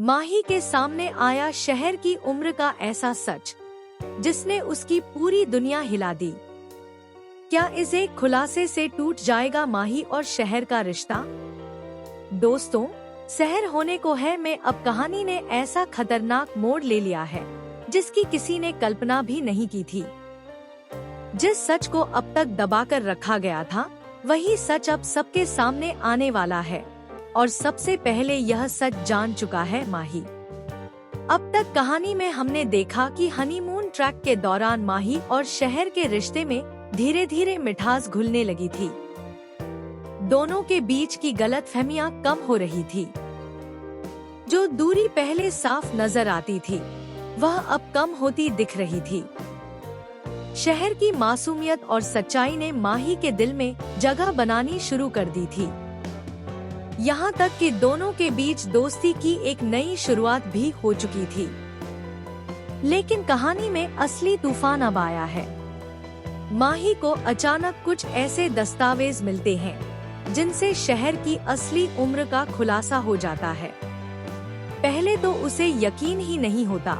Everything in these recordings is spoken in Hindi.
माही के सामने आया शहर की उम्र का ऐसा सच जिसने उसकी पूरी दुनिया हिला दी। क्या इस एक खुलासे से टूट जाएगा माही और शहर का रिश्ता? दोस्तों, शहर होने को है में अब कहानी ने ऐसा खतरनाक मोड़ ले लिया है जिसकी किसी ने कल्पना भी नहीं की थी। जिस सच को अब तक दबाकर रखा गया था, वही सच अब सबके सामने आने वाला है और सबसे पहले यह सच जान चुका है माही। अब तक कहानी में हमने देखा कि हनीमून ट्रैक के दौरान माही और शहर के रिश्ते में धीरे धीरे मिठास घुलने लगी थी। दोनों के बीच की गलतफहमियां कम हो रही थी। जो दूरी पहले साफ नजर आती थी, वह अब कम होती दिख रही थी। शहर की मासूमियत और सच्चाई ने माही के दिल में जगह बनानी शुरू कर दी थी। यहाँ तक कि दोनों के बीच दोस्ती की एक नई शुरुआत भी हो चुकी थी। लेकिन कहानी में असली तूफान अब आया है। माही को अचानक कुछ ऐसे दस्तावेज मिलते हैं जिनसे शहर की असली उम्र का खुलासा हो जाता है। पहले तो उसे यकीन ही नहीं होता।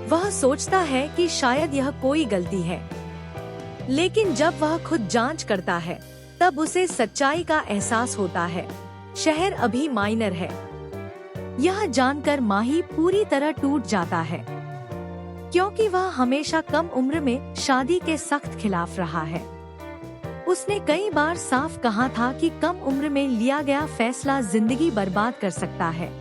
वह सोचता है कि शायद यह कोई गलती है, लेकिन जब वह खुद जांच करता है तब उसे सच्चाई का एहसास होता है। शहर अभी माइनर है। यह जानकर माही पूरी तरह टूट जाता है, क्योंकि वह हमेशा कम उम्र में शादी के सख्त खिलाफ रहा है। उसने कई बार साफ कहा था कि कम उम्र में लिया गया फैसला जिंदगी बर्बाद कर सकता है।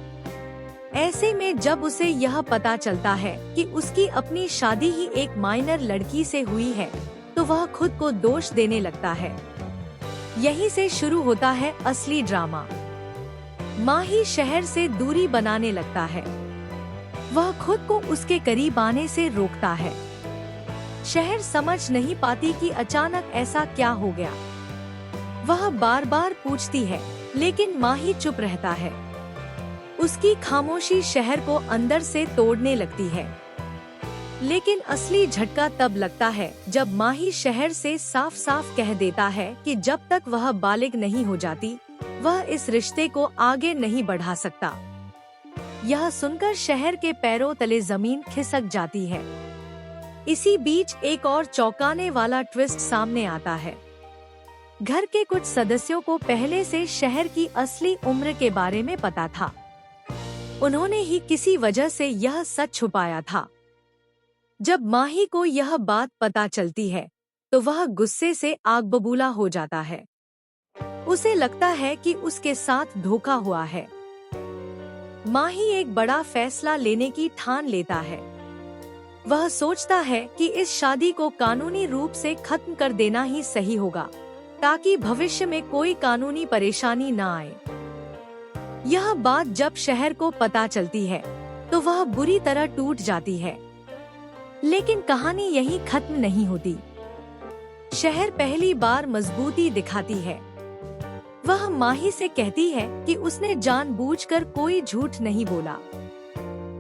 ऐसे में जब उसे यह पता चलता है कि उसकी अपनी शादी ही एक माइनर लड़की से हुई है, तो वह खुद को दोष देने लगता है। यहीं से शुरू होता है असली ड्रामा। माही शहर से दूरी बनाने लगता है। वह खुद को उसके करीब आने से रोकता है। शहर समझ नहीं पाती कि अचानक ऐसा क्या हो गया। वह बार बार पूछती है, लेकिन माही चुप रहता है। उसकी खामोशी शहर को अंदर से तोड़ने लगती है। लेकिन असली झटका तब लगता है जब माही शहर से साफ साफ कह देता है कि जब तक वह बालिग नहीं हो जाती, वह इस रिश्ते को आगे नहीं बढ़ा सकता। यह सुनकर शहर के पैरों तले जमीन खिसक जाती है। इसी बीच एक और चौंकाने वाला ट्विस्ट सामने आता है। घर के कुछ सदस्यों को पहले से शहर की असली उम्र के बारे में पता था। उन्होंने ही किसी वजह से यह सच छुपाया था। जब माही को यह बात पता चलती है, तो वह गुस्से से आग बबूला हो जाता है। उसे लगता है कि उसके साथ धोखा हुआ है। माही एक बड़ा फैसला लेने की ठान लेता है। वह सोचता है कि इस शादी को कानूनी रूप से खत्म कर देना ही सही होगा, ताकि भविष्य में कोई कानूनी परेशानी न आए। यह बात जब शहर को पता चलती है, तो वह बुरी तरह टूट जाती है। लेकिन कहानी यहीं खत्म नहीं होती। शहर पहली बार मजबूती दिखाती है। वह माही से कहती है कि उसने जानबूझकर कोई झूठ नहीं बोला।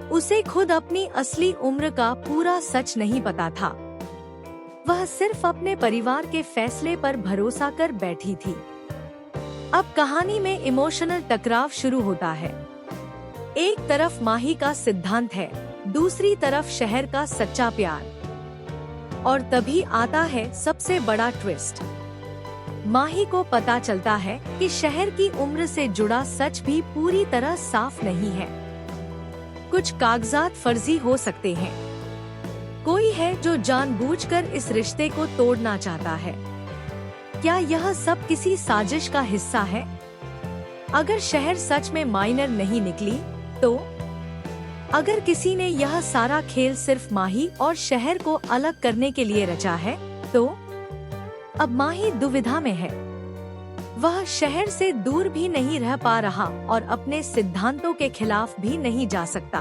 उसे खुद अपनी असली उम्र का पूरा सच नहीं पता था। वह सिर्फ अपने परिवार के फैसले पर भरोसा कर बैठी थी। अब कहानी में इमोशनल टकराव शुरू होता है। एक तरफ माही का सिद्धांत है, दूसरी तरफ शहर का सच्चा प्यार। और तभी आता है सबसे बड़ा ट्विस्ट। माही को पता चलता है कि शहर की उम्र से जुड़ा सच भी पूरी तरह साफ नहीं है। कुछ कागजात फर्जी हो सकते हैं। कोई है जो जानबूझकर इस रिश्ते को तोड़ना चाहता है। क्या यह सब किसी साजिश का हिस्सा है? अगर शहर सच में माइनर नहीं निकली, तो अगर किसी ने यह सारा खेल सिर्फ माही और शहर को अलग करने के लिए रचा है, तो अब माही दुविधा में है। वह शहर से दूर भी नहीं रह पा रहा और अपने सिद्धांतों के खिलाफ भी नहीं जा सकता।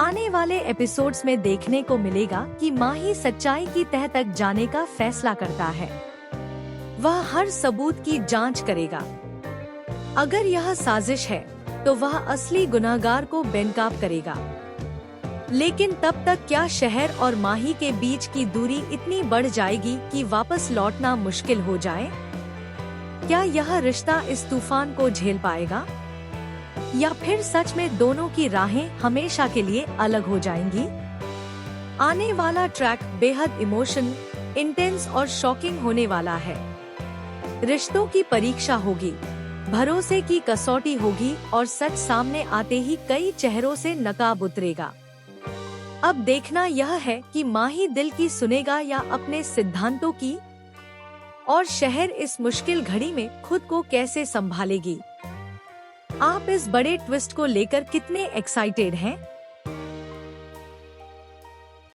आने वाले एपिसोड्स में देखने को मिलेगा कि माही सच्चाई की तह तक जाने का फैसला करता है। वह हर सबूत की जांच करेगा। अगर यह साजिश है, तो वह असली गुनहगार को बेनकाब करेगा। लेकिन तब तक क्या शहर और माही के बीच की दूरी इतनी बढ़ जाएगी कि वापस लौटना मुश्किल हो जाए? क्या यह रिश्ता इस तूफान को झेल पाएगा? या फिर सच में दोनों की राहें हमेशा के लिए अलग हो जाएंगी? आने वाला ट्रैक बेहद इमोशन, इंटेंस और शॉकिंग होने वाला है। रिश्तों की परीक्षा होगी, भरोसे की कसौटी होगी और सच सामने आते ही कई चेहरों से नकाब उतरेगा। अब देखना यह है कि माही दिल की सुनेगा या अपने सिद्धांतों की, और शहर इस मुश्किल घड़ी में खुद को कैसे संभालेगी। आप इस बड़े ट्विस्ट को लेकर कितने एक्साइटेड हैं?